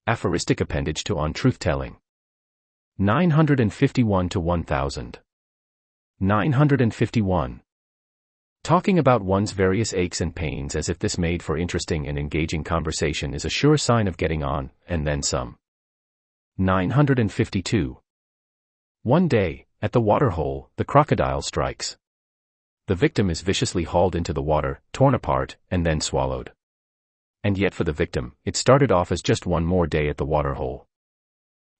Aphoristic appendage to On Truthtelling. 951 to 1000. 951. Talking about one's various aches and pains as if this made for interesting and engaging conversation is a sure sign of getting on, and then some. 952. One day, at the waterhole, the crocodile strikes. The victim is viciously hauled into the water, torn apart, and then swallowed. And yet for the victim, it started off as just one more day at the waterhole.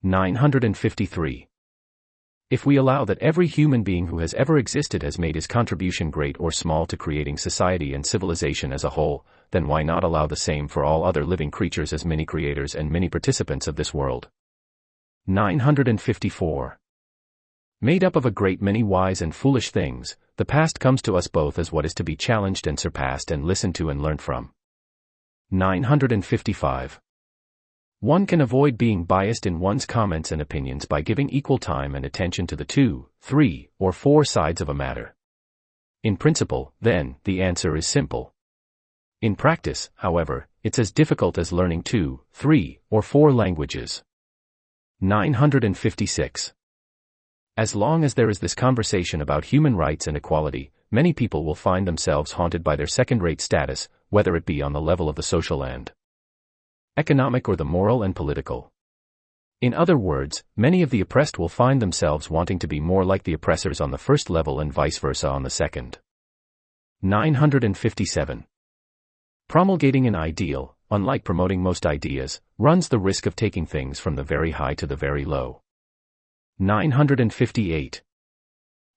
953. If we allow that every human being who has ever existed has made his contribution great or small to creating society and civilization as a whole, then why not allow the same for all other living creatures as mini-creators and mini-participants of this world? 954. Made up of a great many wise and foolish things, the past comes to us both as what is to be challenged and surpassed and listened to and learnt from. 955. One can avoid being biased in one's comments and opinions by giving equal time and attention to the 2, 3, or 4 sides of a matter. In principle, then, the answer is simple. In practice, however, it's as difficult as learning 2, 3, or 4 languages. 956. As long as there is this conversation about human rights and equality, many people will find themselves haunted by their second-rate status, whether it be on the level of the social and economic or the moral and political. In other words, many of the oppressed will find themselves wanting to be more like the oppressors on the first level and vice versa on the second. 957. Promulgating an ideal, unlike promoting most ideas, runs the risk of taking things from the very high to the very low. 958.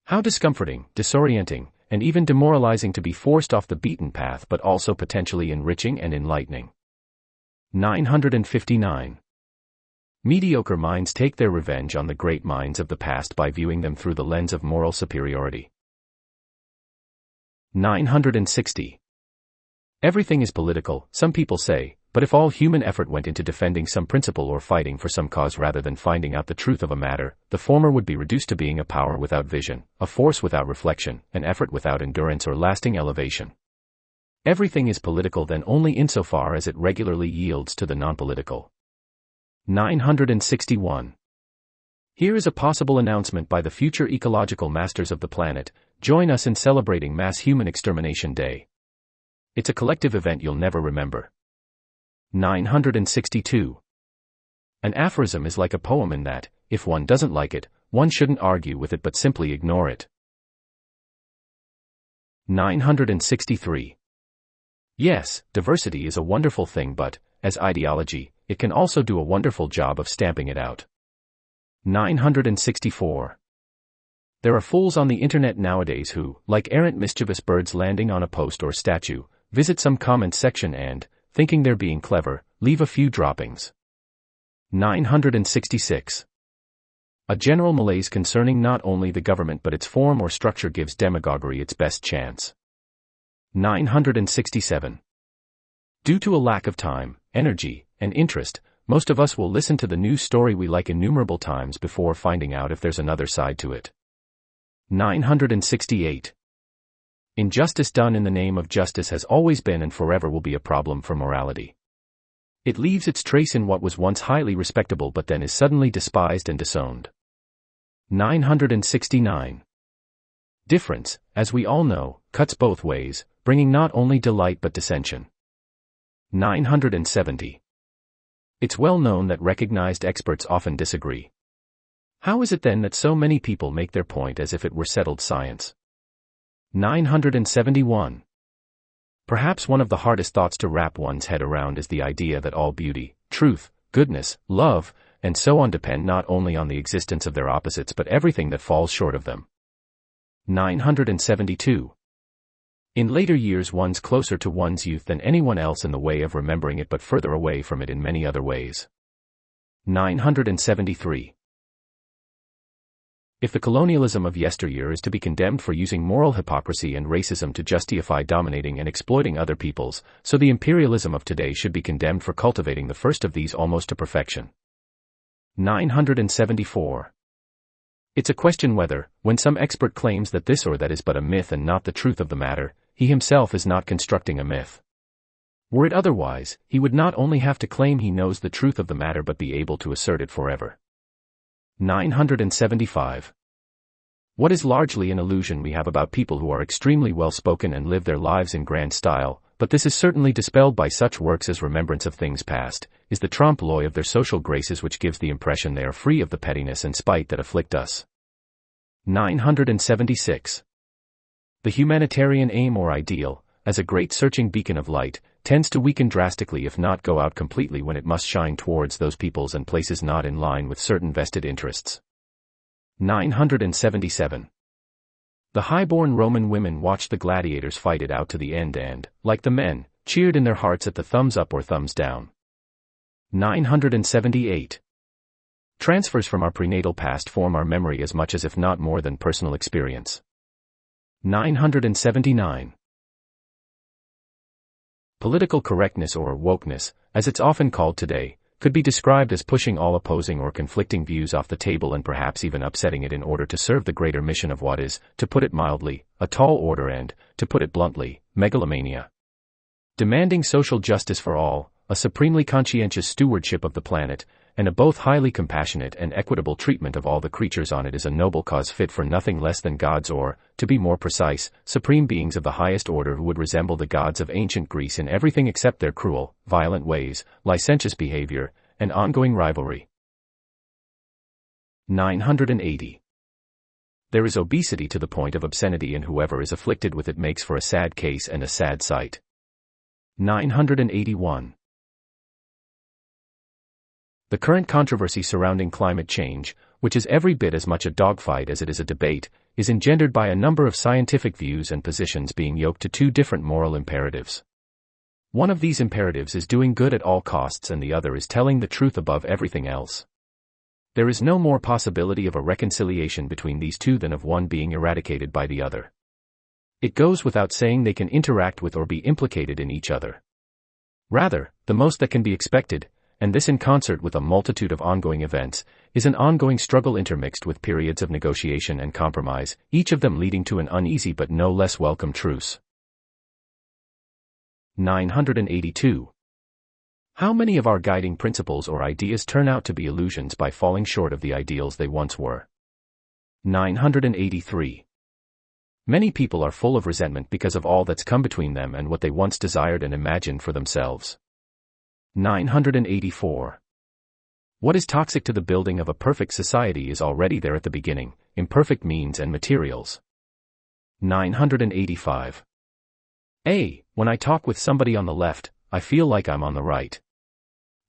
How discomforting, disorienting, and even demoralizing to be forced off the beaten path, but also potentially enriching and enlightening. 959. Mediocre minds take their revenge on the great minds of the past by viewing them through the lens of moral superiority. 960. Everything is political, some people say, but if all human effort went into defending some principle or fighting for some cause rather than finding out the truth of a matter, the former would be reduced to being a power without vision, a force without reflection, an effort without endurance or lasting elevation. Everything is political then only insofar as it regularly yields to the non-political. 961. Here is a possible announcement by the future ecological masters of the planet: join us in celebrating Mass Human Extermination Day. It's a collective event you'll never remember. 962. An aphorism is like a poem in that, if one doesn't like it, one shouldn't argue with it but simply ignore it. 963. Yes, diversity is a wonderful thing, but, as ideology, it can also do a wonderful job of stamping it out. 964. There are fools on the internet nowadays who, like errant mischievous birds landing on a post or statue, visit some comment section and, thinking they're being clever, leave a few droppings. 966. A general malaise concerning not only the government but its form or structure gives demagoguery its best chance. 967. Due to a lack of time, energy, and interest, most of us will listen to the news story we like innumerable times before finding out if there's another side to it. 968. Injustice done in the name of justice has always been and forever will be a problem for morality. It leaves its trace in what was once highly respectable but then is suddenly despised and disowned. 969. Difference, as we all know, cuts both ways, bringing not only delight but dissension. 970. It's well known that recognized experts often disagree. How is it then that so many people make their point as if it were settled science? 971. Perhaps one of the hardest thoughts to wrap one's head around is the idea that all beauty, truth, goodness, love, and so on depend not only on the existence of their opposites but everything that falls short of them. 972. In later years one's closer to one's youth than anyone else in the way of remembering it but further away from it in many other ways. 973. If the colonialism of yesteryear is to be condemned for using moral hypocrisy and racism to justify dominating and exploiting other peoples, so the imperialism of today should be condemned for cultivating the first of these almost to perfection. 974. It's a question whether, when some expert claims that this or that is but a myth and not the truth of the matter, he himself is not constructing a myth. Were it otherwise, he would not only have to claim he knows the truth of the matter but be able to assert it forever. 975. What is largely an illusion we have about people who are extremely well-spoken and live their lives in grand style, but this is certainly dispelled by such works as Remembrance of Things Past, is the trompe-l'oeil of their social graces which gives the impression they are free of the pettiness and spite that afflict us. 976. The humanitarian aim or ideal, as a great searching beacon of light, tends to weaken drastically if not go out completely when it must shine towards those peoples and places not in line with certain vested interests. 977. The high-born Roman women watched the gladiators fight it out to the end and, like the men, cheered in their hearts at the thumbs up or thumbs down. 978. Transfers from our prenatal past form our memory as much as if not more than personal experience. 979. Political correctness or wokeness, as it's often called today, could be described as pushing all opposing or conflicting views off the table and perhaps even upsetting it in order to serve the greater mission of what is, to put it mildly, a tall order and, to put it bluntly, megalomania. Demanding social justice for all, a supremely conscientious stewardship of the planet, and a both highly compassionate and equitable treatment of all the creatures on it is a noble cause fit for nothing less than gods or, to be more precise, supreme beings of the highest order who would resemble the gods of ancient Greece in everything except their cruel, violent ways, licentious behavior, and ongoing rivalry. 980. There is obesity to the point of obscenity and whoever is afflicted with it makes for a sad case and a sad sight. 981. The current controversy surrounding climate change, which is every bit as much a dogfight as it is a debate, is engendered by a number of scientific views and positions being yoked to two different moral imperatives. One of these imperatives is doing good at all costs and the other is telling the truth above everything else. There is no more possibility of a reconciliation between these two than of one being eradicated by the other. It goes without saying they can interact with or be implicated in each other. Rather, the most that can be expected, and this in concert with a multitude of ongoing events, is an ongoing struggle intermixed with periods of negotiation and compromise, each of them leading to an uneasy but no less welcome truce. 982. How many of our guiding principles or ideas turn out to be illusions by falling short of the ideals they once were? 983. Many people are full of resentment because of all that's come between them and what they once desired and imagined for themselves. 984. What is toxic to the building of a perfect society is already there at the beginning, imperfect means and materials. 985. When I talk with somebody on the left, I feel like I'm on the right.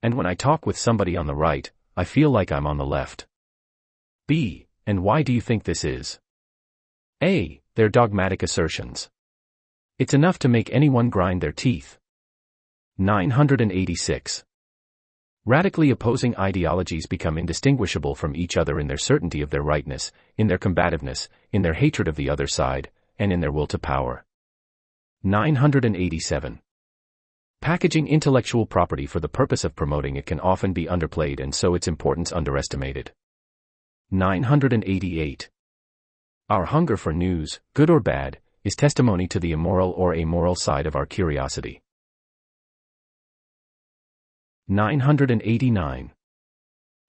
And when I talk with somebody on the right, I feel like I'm on the left. B. And why do you think this is? A. They're dogmatic assertions. It's enough to make anyone grind their teeth. 986. Radically opposing ideologies become indistinguishable from each other in their certainty of their rightness, in their combativeness, in their hatred of the other side, and in their will to power. 987. Packaging intellectual property for the purpose of promoting it can often be underplayed and so its importance underestimated. 988. Our hunger for news, good or bad, is testimony to the immoral or amoral side of our curiosity. 989.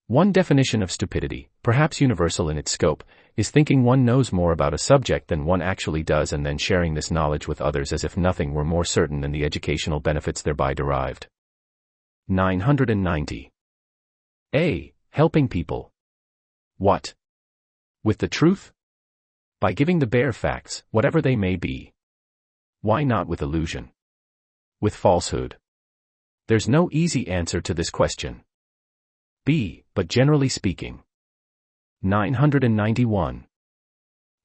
One definition of stupidity, perhaps universal in its scope, is thinking one knows more about a subject than one actually does and then sharing this knowledge with others as if nothing were more certain than the educational benefits thereby derived. 990. Helping people. What? With the truth? By giving the bare facts, whatever they may be. Why not with illusion? With falsehood? There's no easy answer to this question. B. But generally speaking. 991.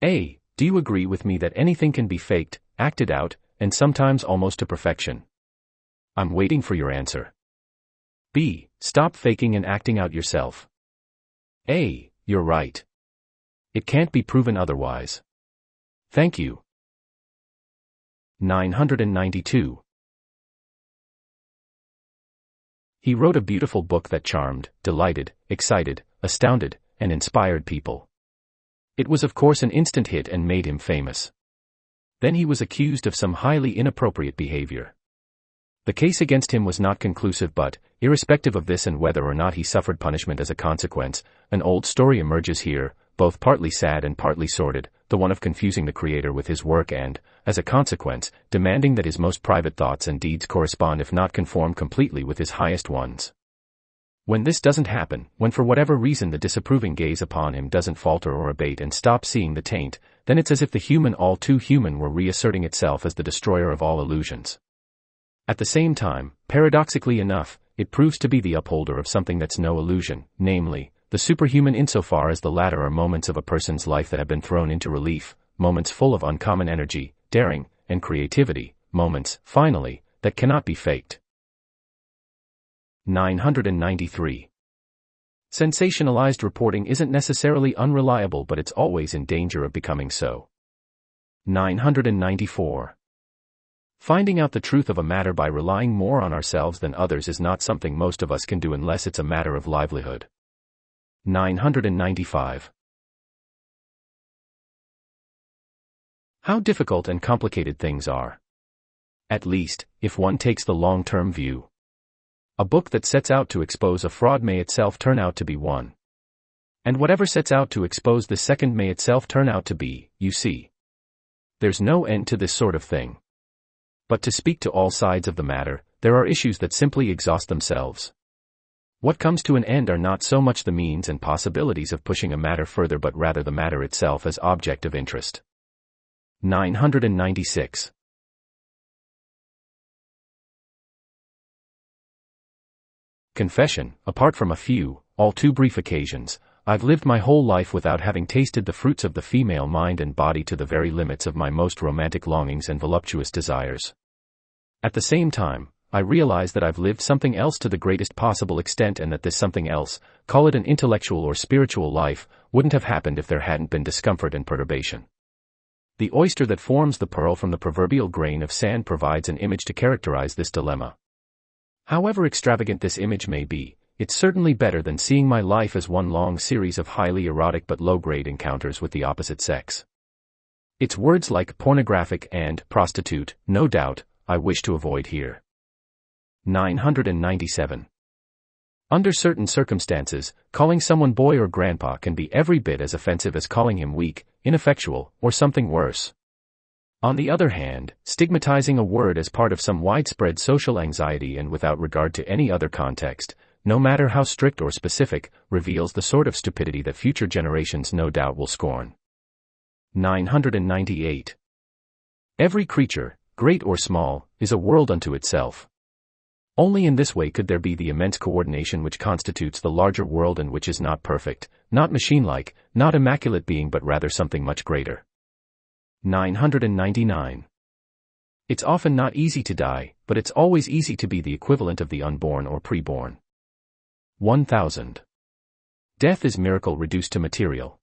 Do you agree with me that anything can be faked, acted out, and sometimes almost to perfection? I'm waiting for your answer. B. Stop faking and acting out yourself. A. You're right. It can't be proven otherwise. Thank you. 992. He wrote a beautiful book that charmed, delighted, excited, astounded, and inspired people. It was of course an instant hit and made him famous. Then he was accused of some highly inappropriate behavior. The case against him was not conclusive but, irrespective of this and whether or not he suffered punishment as a consequence, an old story emerges here, both partly sad and partly sordid, the one of confusing the Creator with his work and, as a consequence, demanding that his most private thoughts and deeds correspond if not conform completely with his highest ones. When this doesn't happen, when for whatever reason the disapproving gaze upon him doesn't falter or abate and stop seeing the taint, then it's as if the human all too human were reasserting itself as the destroyer of all illusions. At the same time, paradoxically enough, it proves to be the upholder of something that's no illusion, namely, the superhuman insofar as the latter are moments of a person's life that have been thrown into relief, moments full of uncommon energy, daring, and creativity, moments, finally, that cannot be faked. 993. Sensationalized reporting isn't necessarily unreliable but it's always in danger of becoming so. 994. Finding out the truth of a matter by relying more on ourselves than others is not something most of us can do unless it's a matter of livelihood. 995. How difficult and complicated things are. At least, if one takes the long-term view. A book that sets out to expose a fraud may itself turn out to be one. And whatever sets out to expose the second may itself turn out to be, you see. There's no end to this sort of thing. But to speak to all sides of the matter, there are issues that simply exhaust themselves. What comes to an end are not so much the means and possibilities of pushing a matter further but rather the matter itself as object of interest. 996. Confession, apart from a few, all too brief occasions, I've lived my whole life without having tasted the fruits of the female mind and body to the very limits of my most romantic longings and voluptuous desires. At the same time, I realize that I've lived something else to the greatest possible extent and that this something else, call it an intellectual or spiritual life, wouldn't have happened if there hadn't been discomfort and perturbation. The oyster that forms the pearl from the proverbial grain of sand provides an image to characterize this dilemma. However extravagant this image may be, it's certainly better than seeing my life as one long series of highly erotic but low-grade encounters with the opposite sex. It's words like pornographic and prostitute, no doubt, I wish to avoid here. 997. Under certain circumstances, calling someone boy or grandpa can be every bit as offensive as calling him weak, ineffectual, or something worse. On the other hand, stigmatizing a word as part of some widespread social anxiety and without regard to any other context, no matter how strict or specific, reveals the sort of stupidity that future generations no doubt will scorn. 998. Every creature, great or small, is a world unto itself. Only in this way could there be the immense coordination which constitutes the larger world and which is not perfect, not machine-like, not immaculate being but rather something much greater. 999. It's often not easy to die, but it's always easy to be the equivalent of the unborn or preborn. 1000. Death is miracle reduced to material.